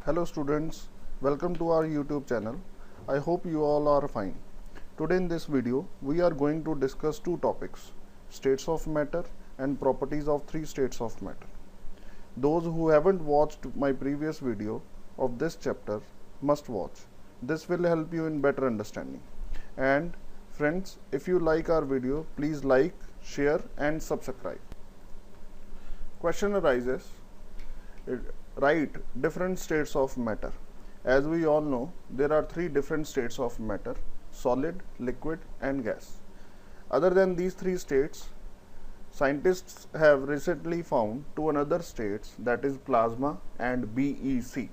Hello students, welcome to our YouTube channel. I hope you all are fine. Today in this video, we are going to discuss two topics, states of matter and properties of three states of matter. Those who haven't watched my previous video of this chapter must watch. This will help you in better understanding. And friends, if you like our video, please like, share and subscribe. Question arises, write different states of matter. As we all know, there are three different states of matter: solid, liquid and gas. Other than these three states, scientists have recently found two another states, that is plasma and BEC,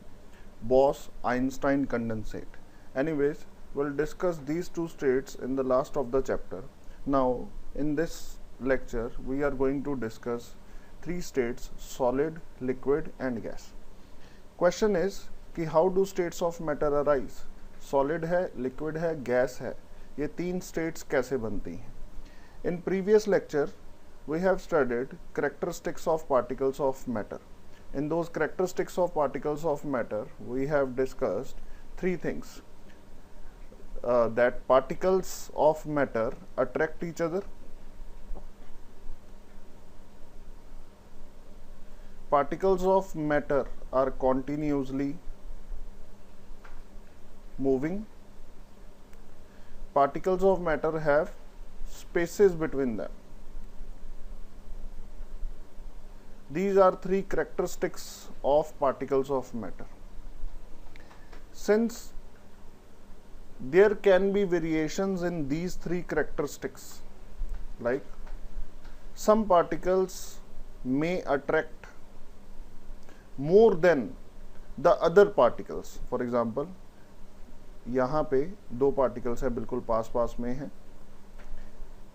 Bose-Einstein condensate. Anyways, we'll discuss these two states in the last of the chapter. Now in this lecture we are going to discuss three states: solid, liquid and gas. Question is कि how do states of matter arise? Solid है, liquid है, gas है, ये तीन states कैसे बनती हैं? In previous lecture we have studied characteristics of particles of matter. In those characteristics of particles of matter we have discussed three things, that particles of matter attract each other, particles of matter are continuously moving, particles of matter have spaces between them. These are three characteristics of particles of matter. Since there can be variations in these three characteristics, like some particles may attract more than the other particles. For example, यहाँ पे दो particles है, बिल्कुल पास पास में है,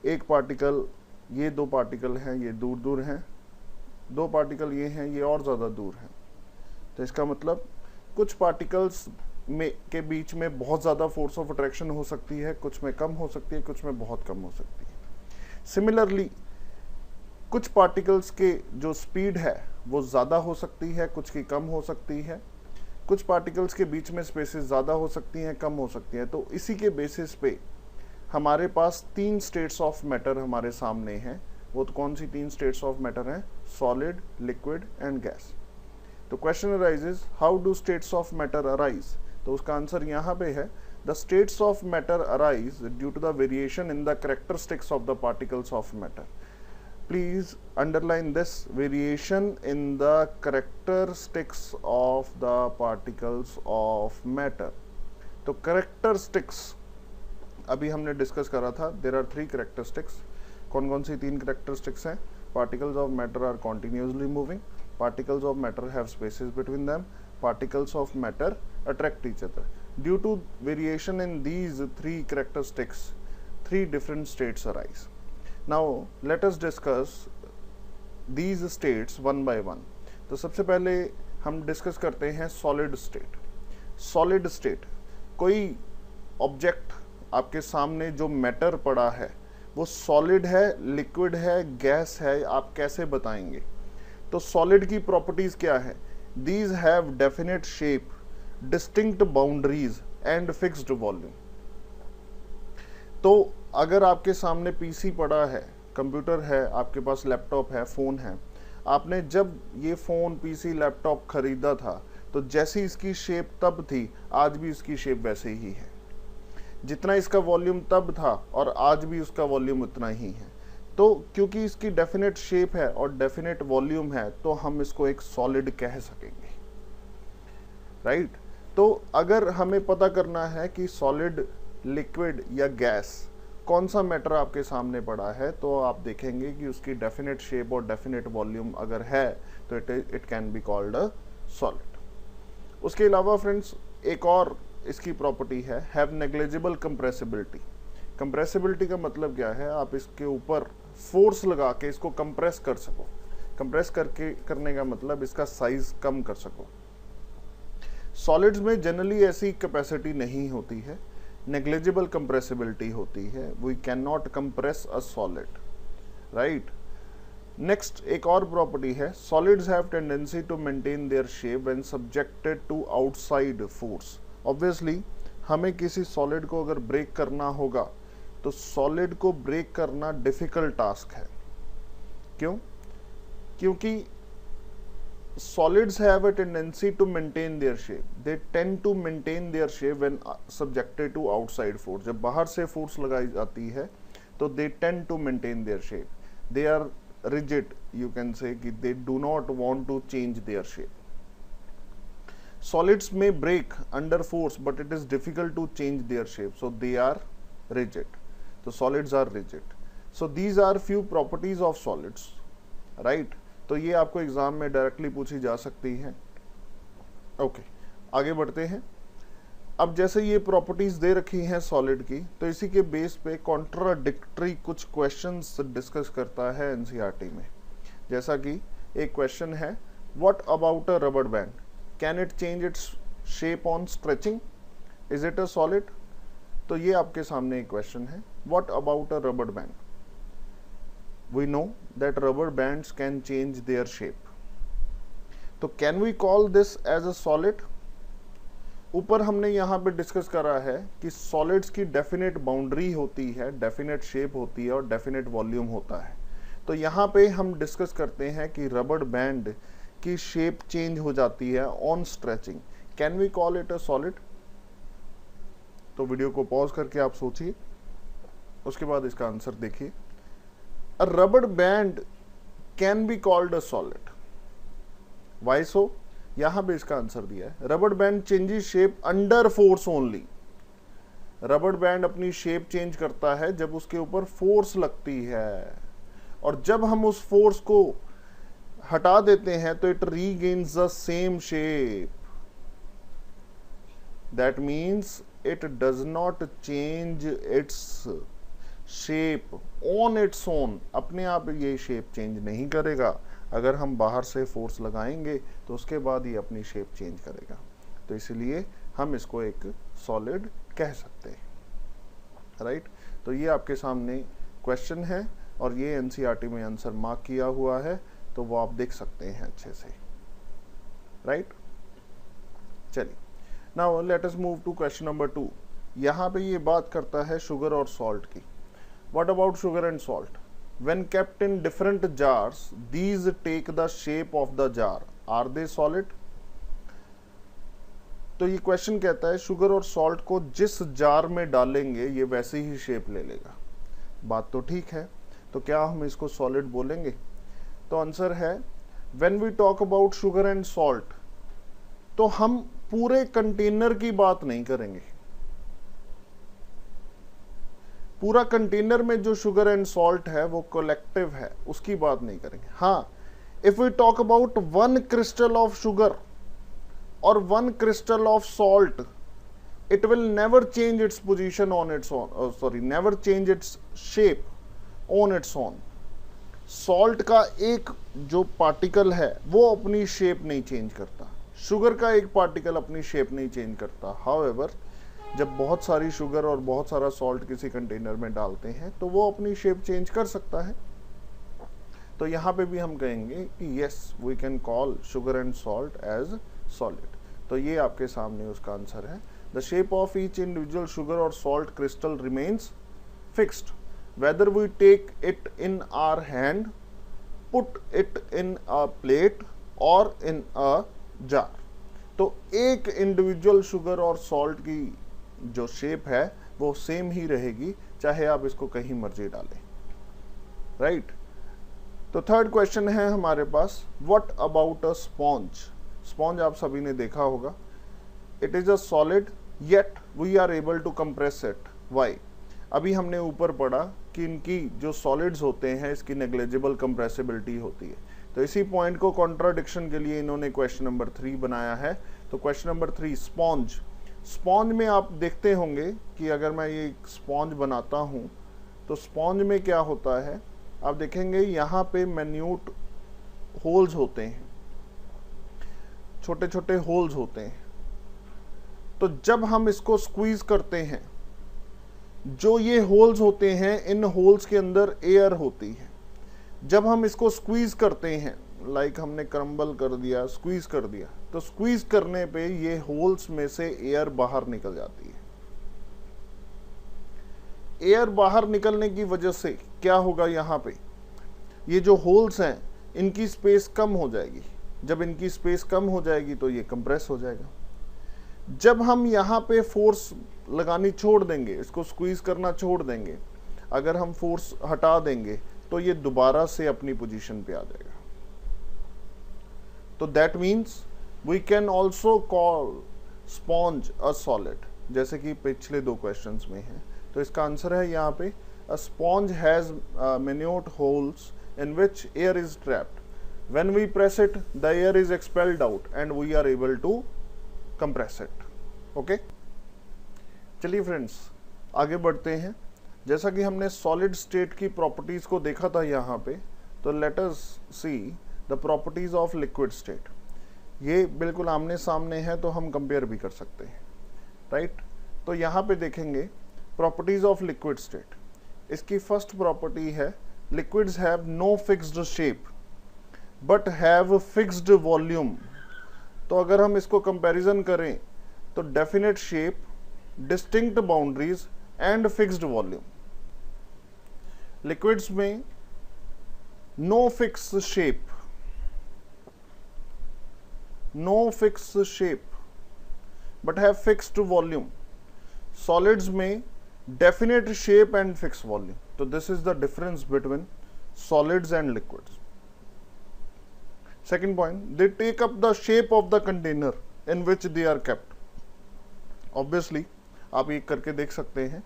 एक particle, ये दो पार्टिकल हैं, ये दूर दूर हैं, दो पार्टिकल ये हैं, ये और ज़्यादा दूर हैं. तो इसका मतलब कुछ पार्टिकल्स में के बीच में बहुत ज़्यादा फोर्स ऑफ अट्रैक्शन हो सकती है, कुछ में कम हो सकती है, कुछ में बहुत कम हो सकती है. सिमिलरली कुछ पार्टिकल्स के जो स्पीड है वो ज़्यादा हो सकती है, कुछ की कम हो सकती है, कुछ पार्टिकल्स के बीच में स्पेसेस ज़्यादा हो सकती हैं, कम हो सकती हैं. तो इसी के बेसिस पे हमारे पास तीन स्टेट्स ऑफ मैटर हमारे सामने हैं. वो तो कौन सी तीन स्टेट्स ऑफ मैटर हैं? Solid, liquid and gas. तो question arises, how do states of matter arise? तो उसका आंसर यहाँ पे है, the states of matter arise due to the variation in the characteristics of the particles of matter. Please underline this: variation in the characteristics of the particles of matter. तो characteristics अभी हमने discuss करा था. There are three characteristics. कौन कौन सी तीन characteristics हैं? Particles of matter are continuously moving, particles of matter have spaces between them, particles of matter attract each other. Due to variation in these three characteristics, three different states arise. Now let us discuss these states one by one. तो सबसे पहले हम discuss करते हैं solid state. Solid state, कोई object आपके सामने जो मैटर पड़ा है वो सॉलिड है, लिक्विड है, गैस है, आप कैसे बताएंगे? तो सॉलिड की प्रॉपर्टीज क्या है? These have definite shape, distinct boundaries and fixed volume. तो अगर आपके सामने पीसी पड़ा है, कंप्यूटर है, आपके पास लैपटॉप है, फ़ोन है, आपने जब ये फ़ोन, पीसी, लैपटॉप ख़रीदा था तो जैसी इसकी शेप तब थी, आज भी इसकी शेप वैसे ही है. जितना इसका वॉल्यूम तब था और आज भी उसका वॉल्यूम उतना ही है. तो क्योंकि इसकी डेफिनेट शेप है और डेफिनेट वॉल्यूम है तो हम इसको एक सॉलिड कह सकेंगे, राइट? तो अगर हमें पता करना है कि सॉलिड, लिक्विड या गैस कौन सा मैटर आपके सामने पड़ा है, तो आप देखेंगे कि उसकी डेफिनेट शेप और डेफिनेट वॉल्यूम अगर है तो it can be called a solid. उसके अलावा फ्रेंड्स एक और इसकी प्रॉपर्टी है, हैव नेग्लिजिबल कंप्रेसिबिलिटी. कंप्रेसिबिलिटी का मतलब क्या है? आप इसके ऊपर फोर्स लगा के इसको कंप्रेस कर सको. कंप्रेस करने का मतलब इसका साइज कम कर सको. सॉलिड्स में जनरली ऐसी कैपेसिटी नहीं होती है, नेग्लिजिबल कंप्रेसिबिलिटी होती है. We can not compress a solid, right? Next एक और प्रॉपर्टी है, solids have tendency to maintain their shape when subjected to outside force. Obviously हमें किसी सॉलिड को अगर ब्रेक करना होगा तो सॉलिड को ब्रेक करना डिफिकल्ट टास्क है। क्यों? क्योंकि solids have a tendency to maintain their shape. They tend to maintain their shape when subjected to outside force. जब बाहर से फोर्स लगाई जाती है तो they tend to maintain their shape. They are rigid, you can say कि they do not want to change their shape. Solids may break under force, but it is difficult to change their shape, so they are rigid. So solids are rigid. So these are few properties of solids, right? तो ये आपको exam में directly पूछी जा सकती है। Okay, आगे बढ़ते हैं। अब जैसे ये प्रॉपर्टीज दे रखी हैं सॉलिड की, तो इसी के बेस पे कॉन्ट्राडिक्टरी कुछ क्वेश्चंस डिस्कस करता है एनसीईआरटी में। जैसा कि एक क्वेश्चन है, what about a rubber band, can it change its shape on stretching, is it a solid? तो ये आपके सामने एक क्वेश्चन है, what about a rubber band. We know that rubber bands can change their shape. तो can we call this as a solid? ऊपर हमने यहाँ पे डिस्कस करा है कि सॉलिड्स की डेफिनेट बाउंड्री होती है, डेफिनेट शेप होती है और डेफिनेट वॉल्यूम होता है। तो यहाँ पे हम डिस्कस करते हैं कि रबर बैंड की शेप चेंज हो जाती है on stretching. Can we call it a solid? तो वीडियो को पॉज करके आप सोचिए, उसके बाद इसका आंसर देखिए। A rubber band can be called a solid. Why so? यहां पे इसका आंसर दिया है, rubber band changes shape under force only. Rubber band अपनी शेप चेंज करता है जब उसके ऊपर फोर्स लगती है, और जब हम उस फोर्स को हटा देते हैं तो it regains the same shape. That means it does not change its shape on its own. अपने आप ये शेप चेंज नहीं करेगा, अगर हम बाहर से फोर्स लगाएंगे तो उसके बाद ये अपनी शेप चेंज करेगा। तो इसलिए हम इसको एक सॉलिड कह सकते हैं, राइट? तो ये आपके सामने क्वेश्चन है और ये एनसीईआरटी में आंसर मार्क किया हुआ है, तो वो आप देख सकते हैं अच्छे से, राइट? चलिए, now let us move to question number 2। यहाँ पे ये बात करता है शुगर और सॉल्ट की। What about sugar and salt? When kept in different jars, these take the shape of the jar. Are they solid? तो ये क्वेश्चन कहता है शुगर और सॉल्ट को जिस जार में डालेंगे ये वैसी ही शेप ले लेगा। बात तो ठीक है, तो क्या हम इसको सॉलिड बोलेंगे? तो आंसर है, when we talk about sugar and salt, तो हम पूरे कंटेनर की बात नहीं करेंगे। पूरा कंटेनर में जो शुगर एंड सॉल्ट है वो कलेक्टिव है, उसकी बात नहीं करेंगे। हाँ, if we talk about one crystal of sugar और one crystal of salt, it will never change its position on its own, sorry, never change its shape on its own. Salt का एक जो पार्टिकल है वो अपनी shape नहीं change करता, sugar का एक पार्टिकल अपनी शेप नहीं चेंज करता। हाउएवर, जब बहुत सारी शुगर और बहुत सारा सॉल्ट किसी कंटेनर में डालते हैं तो वो अपनी शेप चेंज कर सकता है। तो यहाँ पे भी हम कहेंगे कि yes, we can call sugar and salt as solid. तो ये आपके सामने उसका आंसर है। The shape of each individual sugar और salt crystal remains fixed whether we take it in our hand, put it in a plate और in a jar. तो एक इंडिविजुअल शुगर और सॉल्ट की जो शेप है वो सेम ही रहेगी, चाहे आप इसको कहीं मर्जी डालें, राइट? तो थर्ड क्वेश्चन है हमारे पास, what about a sponge. Sponge आप सभी ने देखा होगा, it is a solid yet we are able to compress it. Why? अभी हमने ऊपर पढ़ा कि इनकी जो सॉलिड्स होते हैं इसकी नेग्लिजिबल कंप्रेसिबिलिटी होती है। तो इसी पॉइंट को कॉन्ट्राडिक्शन के लिए इन्होंने क्वेश्चन नंबर 3 बनाया है। तो क्वेश्चन नंबर 3, स्पॉन्ज। स्पॉन्ज में आप देखते होंगे कि अगर मैं ये स्पॉन्ज बनाता हूं तो स्पॉन्ज में क्या होता है, आप देखेंगे यहाँ पे मैन्यूट होल्स होते हैं, छोटे छोटे होल्स होते हैं। तो जब हम इसको स्क्वीज करते हैं, जो ये होल्स होते हैं, इन होल्स के अंदर एयर होती है। जब हम इसको स्क्वीज करते हैं, लाइक हमने क्रम्बल कर दिया, स्क्वीज कर दिया, तो स्क्वीज करने पे ये होल्स में से एयर बाहर निकल जाती है। एयर बाहर निकलने की वजह से क्या होगा, यहाँ पे ये जो होल्स हैं इनकी स्पेस कम हो जाएगी। जब इनकी स्पेस कम हो जाएगी तो ये कंप्रेस हो जाएगा। जब हम यहाँ पे फोर्स लगानी छोड़ देंगे, इसको स्क्वीज करना छोड़ देंगे, अगर हम फोर्स हटा देंगे तो ये दोबारा से अपनी पोजीशन पे आ जाएगा। तो that means we can also call sponge a solid, जैसे कि पिछले 2 क्वेश्चंस में है। तो इसका आंसर है यहाँ पे अ sponge has minute holes in which air is trapped. When we press it, the air is expelled out and we are able to compress it. Okay? चलिए फ्रेंड्स आगे बढ़ते हैं। जैसा कि हमने सॉलिड स्टेट की प्रॉपर्टीज को देखा था यहाँ पे, तो let us see the properties of liquid state. ये बिल्कुल आमने सामने है तो हम कंपेयर भी कर सकते हैं, राइट? तो यहाँ पे देखेंगे प्रॉपर्टीज ऑफ लिक्विड स्टेट। इसकी फर्स्ट प्रॉपर्टी है liquids have no fixed shape but have fixed volume. तो अगर हम इसको कंपैरिजन करें तो definite shape, distinct boundaries and fixed volume. Liquids में no fixed shape but have fixed volume. Solids में definite shape and fix volume. तो this is the difference between solids and liquids. Second point, they take up the shape of the container in which they are kept. Obviously आप ये करके देख सकते हैं,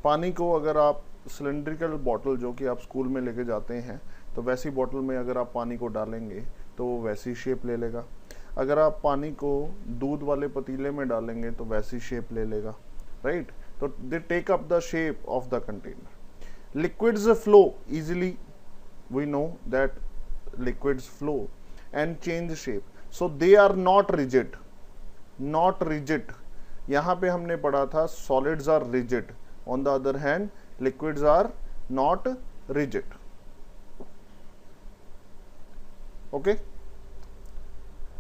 पानी को अगर आप सिलेंड्रिकल बॉटल जो कि आप स्कूल में लेके जाते हैं, तो वैसी बॉटल में अगर आप पानी को डालेंगे तो वो वैसी शेप ले लेगा। अगर आप पानी को दूध वाले पतीले में डालेंगे तो वैसी शेप ले लेगा, राइट? तो they take up the shape of the container. Liquids flow easily, we know that liquids flow and change shape, so they are not rigid. यहां पे हमने पढ़ा था solids are rigid, on the other hand liquids are not rigid. Okay,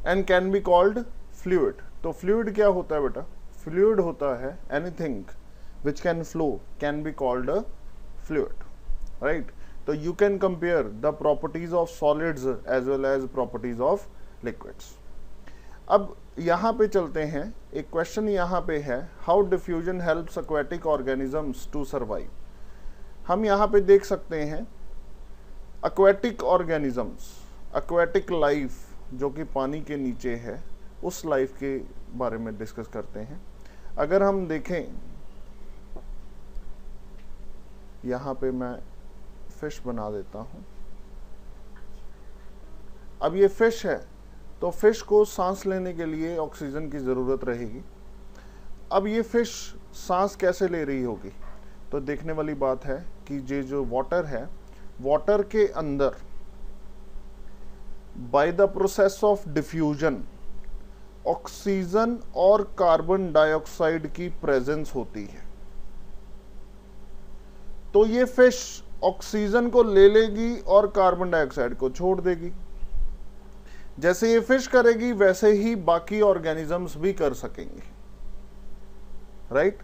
and can be called fluid. तो fluid क्या होता है बेटा? fluid होता है anything which can flow can be called a fluid, right? तो you can compare the properties of solids as well as properties of liquids. अब यहाँ पे चलते हैं, एक क्वेश्चन यहाँ पे है, how diffusion helps aquatic organisms to survive. हम यहाँ पे देख सकते हैं aquatic organisms, aquatic life जो कि पानी के नीचे है, उस लाइफ के बारे में डिस्कस करते हैं। अगर हम देखें यहाँ पे मैं फिश बना देता हूं। अब ये फिश है, तो फिश को सांस लेने के लिए ऑक्सीजन की जरूरत रहेगी। अब ये फिश सांस कैसे ले रही होगी? तो देखने वाली बात है कि ये जो वाटर है, वाटर के अंदर by the process of diffusion oxygen और कार्बन डाइऑक्साइड की प्रेजेंस होती है। तो ये फिश ऑक्सीजन को ले लेगी और कार्बन डाइऑक्साइड को छोड़ देगी। जैसे ये फिश करेगी वैसे ही बाकी ऑर्गेनिजम्स भी कर सकेंगे, राइट?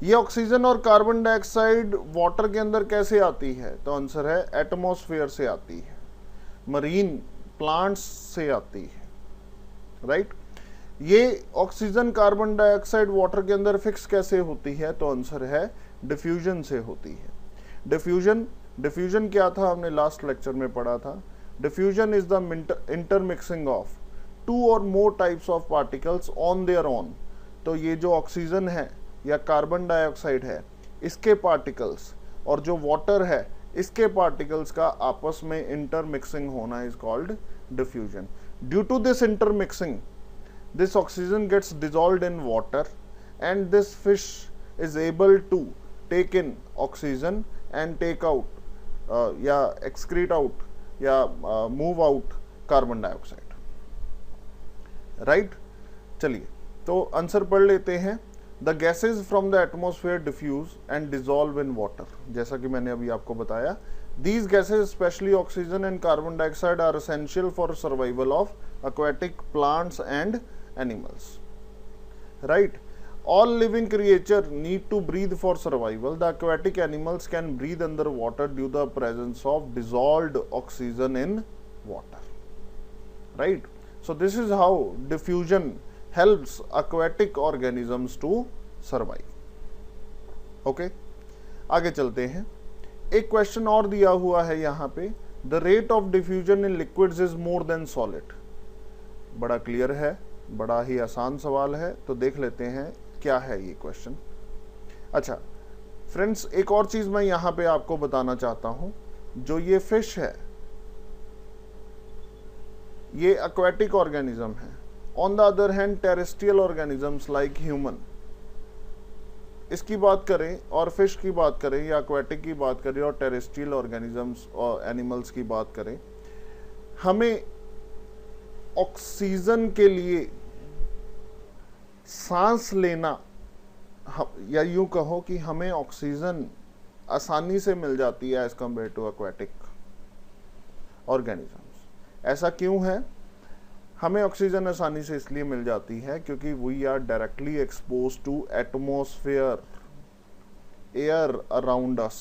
ये ऑक्सीजन और कार्बन डाइऑक्साइड वाटर के अंदर कैसे आती है? तो आंसर है एटमॉस्फेयर से आती है, मरीन प्लांट्स से आती है, राइट? ये ऑक्सीजन कार्बन डाइऑक्साइड वाटर के अंदर फिक्स कैसे होती है? तो आंसर है डिफ्यूजन से होती है। डिफ्यूजन क्या था? हमने लास्ट लेक्चर में पढ़ा था। Diffusion is the intermixing of 2 or more types of particles on their own. तो ये जो ऑक्सीजन है या कार्बन डाइऑक्साइड है, इसके पार्टिकल्स और जो वाटर है, इसके पार्टिकल्स का आपस में इंटरमिक्सिंग होना is called diffusion. Due to this intermixing, this oxygen gets dissolved in water and this fish is able to take in oxygen and take out या excrete out या move out carbon dioxide, right? चलिए तो answer पढ़ लेते हैं। The gases from the atmosphere diffuse and dissolve in water. जैसा कि मैंने अभी आपको बताया, These gases, especially oxygen and carbon dioxide, are essential for survival of aquatic plants and animals. Right? All living creatures need to breathe for survival. The aquatic animals can breathe underwater due to the presence of dissolved oxygen in water. Right? So this is how diffusion helps aquatic organisms to survive. Okay? आगे चलते हैं. एक question और दिया हुआ है यहाँ पे, the rate of diffusion in liquids is more than solid. बड़ा क्लियर है, बड़ा ही आसान सवाल है, तो देख लेते हैं क्या है ये क्वेश्चन. अच्छा फ्रेंड्स, एक और चीज मैं यहां पे आपको बताना चाहता हूं. जो ये फिश है, ये एक्वेटिक ऑर्गेनिज्म है. On the other hand terrestrial organisms like human, इसकी बात करें और फिश की बात करें या एक्वेटिक की बात करें और टेरेस्ट्रियल ऑर्गेनिजम्स और एनिमल्स की बात करें, हमें ऑक्सीजन के लिए सांस लेना, या यूं कहो कि हमें ऑक्सीजन आसानी से मिल जाती है as compare to aquatic organisms. ऐसा क्यों है? हमें ऑक्सीजन आसानी से इसलिए मिल जाती है क्योंकि we are directly expose to atmosphere, air around us.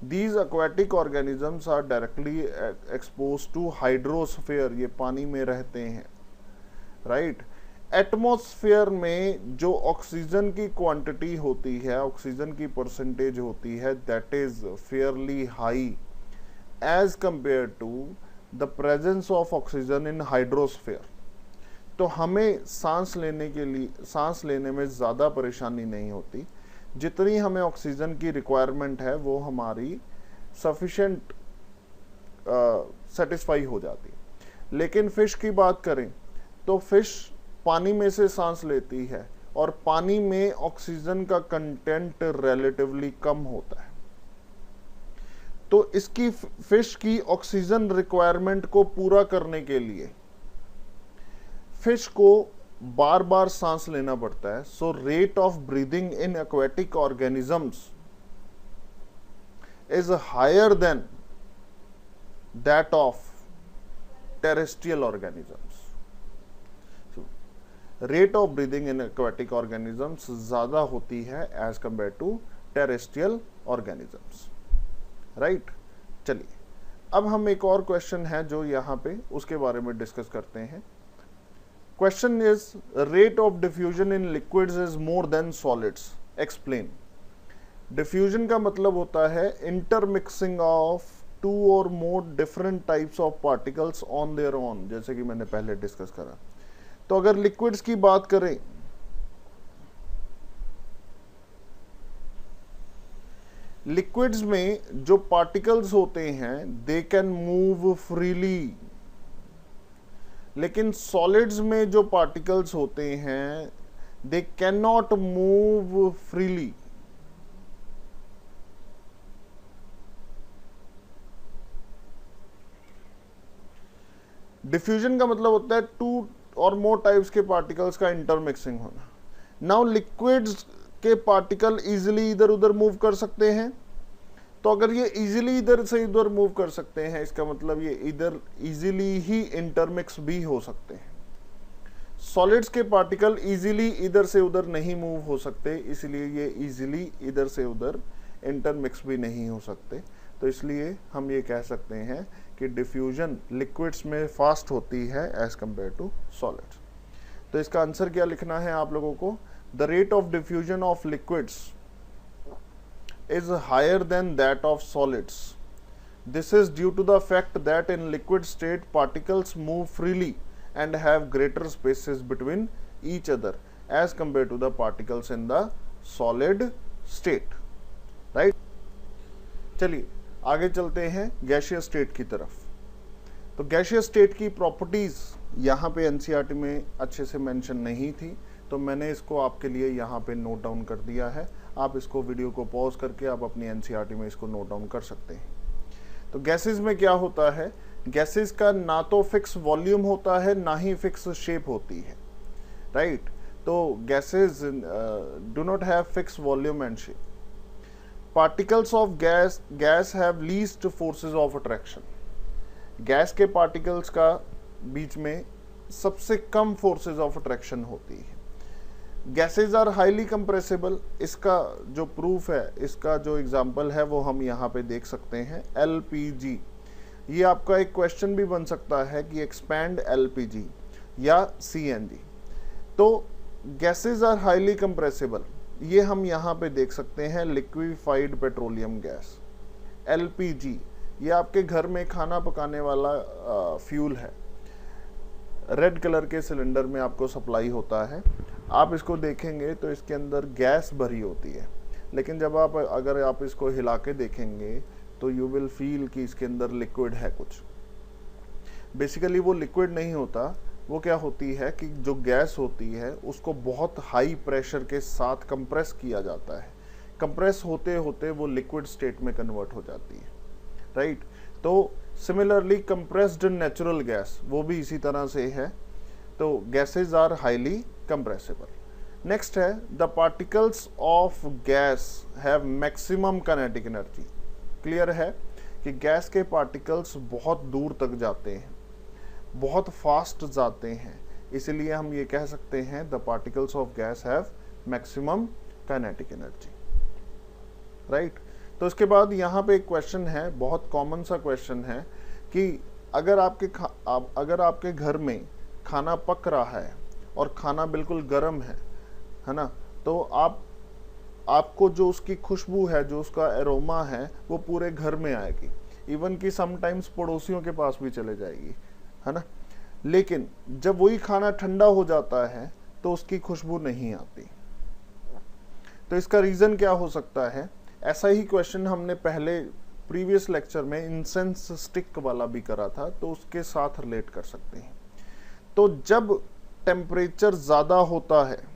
These aquatic organisms are directly expose to hydrosphere, ये पानी में रहते हैं. राइट? एटमॉस्फेयर में जो ऑक्सीजन की क्वांटिटी होती है, ऑक्सीजन की परसेंटेज होती है, that is fairly high as compare to the presence of oxygen in hydrosphere. तो हमें सांस लेने के लिए, सांस लेने में ज़्यादा परेशानी नहीं होती. जितनी हमें ऑक्सीजन की रिक्वायरमेंट है वो हमारी सफिशेंट सेटिस्फाई हो जाती. लेकिन फिश की बात करें तो फिश पानी में से सांस लेती है और पानी में ऑक्सीजन का कंटेंट रिलेटिवली कम होता है. तो इसकी फिश की ऑक्सीजन रिक्वायरमेंट को पूरा करने के लिए फिश को बार बार सांस लेना पड़ता है. So rate of breathing in aquatic organisms is higher than that of terrestrial organisms. Rate of breathing in aquatic organisms ज्यादा होती है as compare to terrestrial organisms. Right? चलिए अब हम एक और क्वेश्चन है जो यहाँ पे, उसके बारे में डिस्कस करते हैं. Question is rate of diffusion in liquids is more than solids, explain. Diffusion का मतलब होता है इंटरमिक्सिंग ऑफ टू और more different types of particles on their own, जैसे कि मैंने पहले डिस्कस करा. तो अगर लिक्विड्स की बात करें, लिक्विड्स में जो पार्टिकल्स होते हैं दे कैन मूव फ्रीली. लेकिन सॉलिड्स में जो पार्टिकल्स होते हैं they can not move freely. Diffusion का मतलब होता है टू और मोर टाइप्स के पार्टिकल्स का इंटरमिक्सिंग होना. नाउ लिक्विड्स के पार्टिकल इजीली इधर उधर मूव कर सकते हैं. तो अगर ये इजीली इधर से उधर मूव कर सकते हैं, इसका मतलब ये इधर इजीली ही इंटरमिक्स भी हो सकते हैं. सॉलिड्स के पार्टिकल इजीली इधर से उधर नहीं मूव हो सकते, इसलिए ये इजीली इधर से उधर इंटरमिक्स भी नहीं हो सकते. तो इसलिए हम ये कह सकते हैं कि डिफ्यूजन लिक्विड्स में फास्ट होती है एज कंपेयर टू सॉलिड्स. तो इसका आंसर क्या लिखना है आप लोगों को? The rate of diffusion of liquids is higher than that of solids. This is due to the fact that in liquid state particles move freely and have greater spaces between each other as compared to the particles in the solid state. right? चलिए आगे चलते हैं gaseous state की तरफ. तो gaseous state की properties यहाँ पे एनसीईआरटी में अच्छे से मेंशन नहीं थी, तो मैंने इसको आपके लिए यहाँ पे नोट डाउन कर दिया है. आप इसको वीडियो को पॉज करके आप अपनी एनसीईआरटी में इसको नोट डाउन कर सकते हैं. तो गैसेस में क्या होता है, गैसेस का ना तो फिक्स वॉल्यूम होता है ना ही फिक्स शेप होती है. राइट? तो gases do not have fix volume and shape. Particles of gas have least forces of attraction. Gas के पार्टिकल्स का बीच में सबसे कम फोर्सेस ऑफ अट्रैक्शन होती है। Gases are highly compressible. इसका जो प्रूफ है, इसका जो एग्जांपल है वो हम यहाँ पे देख सकते हैं, एलपीजी। ये आपका एक क्वेश्चन भी बन सकता है कि एक्सपैंड एलपीजी या सीएनजी। तो गैसेज आर हाईली कंप्रेसिबल, ये हम यहाँ पे देख सकते हैं, लिक्विफाइड पेट्रोलियम गैस एलपीजी। ये आपके घर में खाना पकाने वाला फ्यूल है, रेड कलर के सिलेंडर में आपको सप्लाई होता है। आप इसको देखेंगे तो इसके अंदर गैस भरी होती है, लेकिन जब अगर आप इसको हिला के देखेंगे तो यू विल फील कि इसके अंदर लिक्विड है कुछ। बेसिकली वो लिक्विड नहीं होता, वो क्या होती है कि जो गैस होती है उसको बहुत हाई प्रेशर के साथ कंप्रेस किया जाता है। कंप्रेस होते होते वो लिक्विड स्टेट में कन्वर्ट हो जाती है, राइट। तो सिमिलरली कंप्रेस्ड नेचुरल गैस वो भी इसी तरह से है। तो gases are highly compressible. Next है, the particles of gas have maximum kinetic energy. Clear है कि गैस के पार्टिकल्स बहुत दूर तक जाते हैं, बहुत फास्ट जाते हैं, इसलिए हम ये कह सकते हैं the particles of gas have maximum kinetic energy, right. तो इसके बाद यहाँ पे एक क्वेश्चन है, बहुत कॉमन सा क्वेश्चन है कि अगर आपके घर में खाना पक रहा है और खाना बिल्कुल गर्म है ना, तो आपको जो उसकी खुशबू है, जो उसका एरोमा है, वो पूरे घर में आएगी, इवन कि समटाइम्स पड़ोसियों के पास भी चले जाएगी, है ना। लेकिन जब वही खाना ठंडा हो जाता है तो उसकी खुशबू नहीं आती। तो इसका रीजन क्या हो सकता है? ऐसा ही क्वेश्चन हमने पहले प्रीवियस लेक्चर में इंसेंस स्टिक वाला भी करा था, तो उसके साथ रिलेट कर सकते हैं। तो जब टेम्परेचर ज्यादा होता है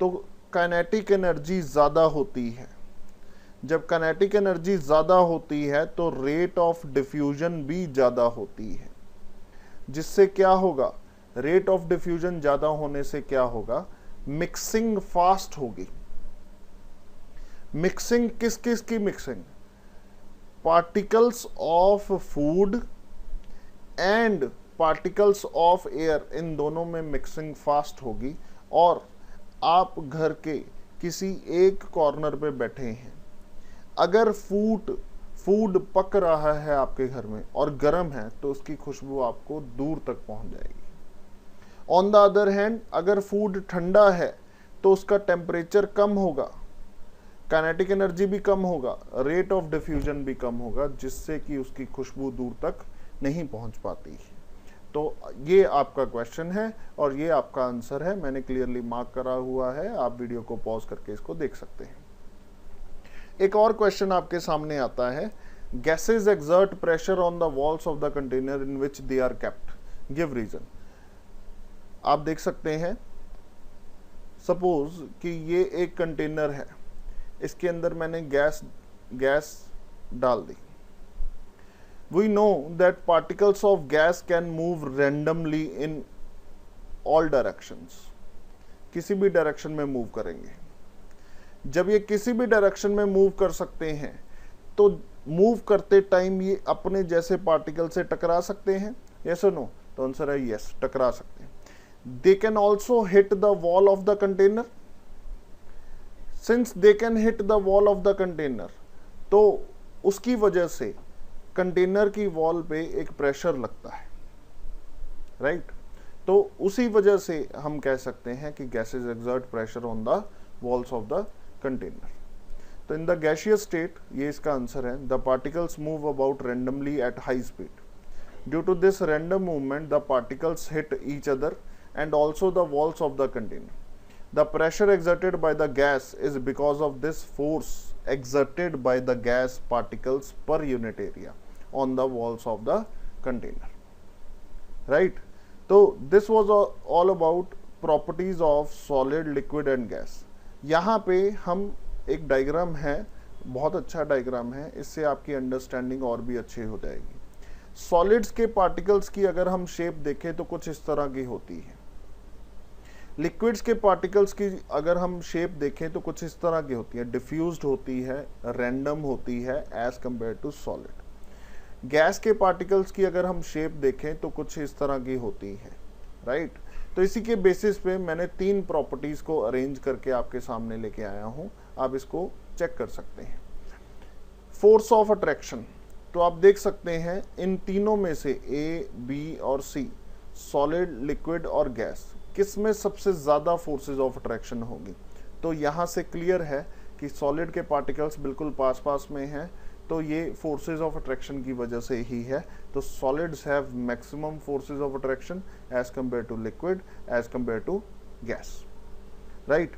तो काइनेटिक एनर्जी ज्यादा होती है। जब काइनेटिक एनर्जी ज्यादा होती है तो रेट ऑफ डिफ्यूजन भी ज्यादा होती है, जिससे क्या होगा, रेट ऑफ डिफ्यूजन ज्यादा होने से क्या होगा, मिक्सिंग फास्ट होगी। मिक्सिंग किस किस की mixing? Particles of food and particles of air, इन दोनों में मिक्सिंग फास्ट होगी। और आप घर के किसी एक कॉर्नर पे बैठे हैं, अगर फूड पक रहा है आपके घर में और गर्म है तो उसकी खुशबू आपको दूर तक पहुंच जाएगी। ऑन द अदर हैंड, अगर फूड ठंडा है तो उसका टेम्परेचर कम होगा, काइनेटिक एनर्जी भी कम होगा, रेट ऑफ डिफ्यूजन भी कम होगा, जिससे कि उसकी खुशबू दूर तक नहीं पहुंच पाती है। तो ये आपका क्वेश्चन है और ये आपका आंसर है, मैंने क्लियरली मार्क करा हुआ है, आप वीडियो को पॉज करके इसको देख सकते हैं। एक और क्वेश्चन आपके सामने आता है, gases exert pressure on the walls of the container in which they are kept, give reason. आप देख सकते हैं, सपोज कि ये एक कंटेनर है, इसके अंदर मैंने गैस डाल दी। We know that particles of gas can move randomly in all directions. किसी भी डायरेक्शन में मूव करेंगे। जब ये किसी भी डायरेक्शन में मूव कर सकते हैं तो मूव करते टाइम ये अपने जैसे पार्टिकल से टकरा सकते हैं, यस और नो? तो आंसर है यस, टकरा सकते हैं। They can also hit the wall of the container. Since they can hit the wall of the container, तो उसकी वजह से कंटेनर की वॉल पे एक प्रेशर लगता है, राइट। तो उसी वजह से हम कह सकते हैं कि gases exert pressure on the walls of the container. तो इन द गैसियस स्टेट, ये इसका आंसर है, the particles move about randomly at high speed. Due to this random movement the particles hit each other and also the walls of the container. The pressure exerted by the gas is because of this force exerted by the gas particles per unit area on the walls of the container, right? So this was all about properties of solid, liquid and gas. यहाँ पे हम एक diagram है, बहुत अच्छा diagram है, इससे आपकी अंडरस्टैंडिंग और भी अच्छी हो जाएगी। सॉलिड्स के पार्टिकल्स की अगर हम शेप देखें तो कुछ इस तरह की होती है। लिक्विड्स के पार्टिकल्स की अगर हम शेप देखें तो कुछ इस तरह की होती है, डिफ्यूज्ड होती है, रैंडम होती है as compare to solid. Gas के पार्टिकल्स की अगर हम शेप देखें तो कुछ इस तरह की होती है, राइट। तो इसी के बेसिस पे मैंने 3 प्रॉपर्टीज को अरेंज करके आपके सामने लेके आया हूं, आप इसको चेक कर सकते हैं। फोर्स ऑफ अट्रैक्शन, तो आप देख सकते हैं इन तीनों में से ए, बी और सी, सॉलिड, लिक्विड और गैस, किस में सबसे ज्यादा फोर्सेस ऑफ अट्रैक्शन होगी। तो यहां से क्लियर है कि सॉलिड के पार्टिकल्स बिल्कुल पास पास में हैं, तो ये फोर्सेस ऑफ अट्रैक्शन की वजह से ही है। तो solids have maximum forces of attraction as compare to liquid, as compare to gas, right.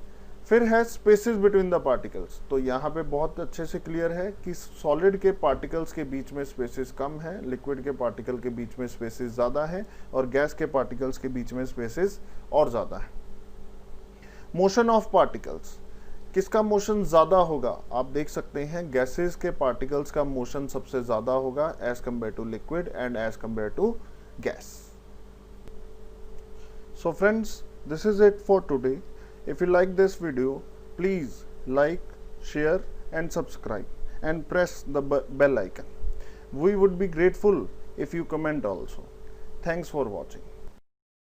फिर है स्पेसेस बिटवीन द पार्टिकल्स, तो यहाँ पे बहुत अच्छे से क्लियर है कि सॉलिड के पार्टिकल्स के बीच में स्पेसेस कम है, लिक्विड के पार्टिकल के बीच में स्पेसेस ज़्यादा है, और गैस के पार्टिकल्स के बीच में स्पेसेस और ज़्यादा है। मोशन ऑफ पार्टिकल्स, किसका मोशन ज़्यादा होगा, आप देख सकते हैं गैसेस के पार्टिकल्स का मोशन सबसे ज़्यादा होगा as compare to liquid and as compare to gas. So friends, this is it for today. If you like this video, please like, share and subscribe and press the bell icon. We would be grateful if you comment also. Thanks for watching.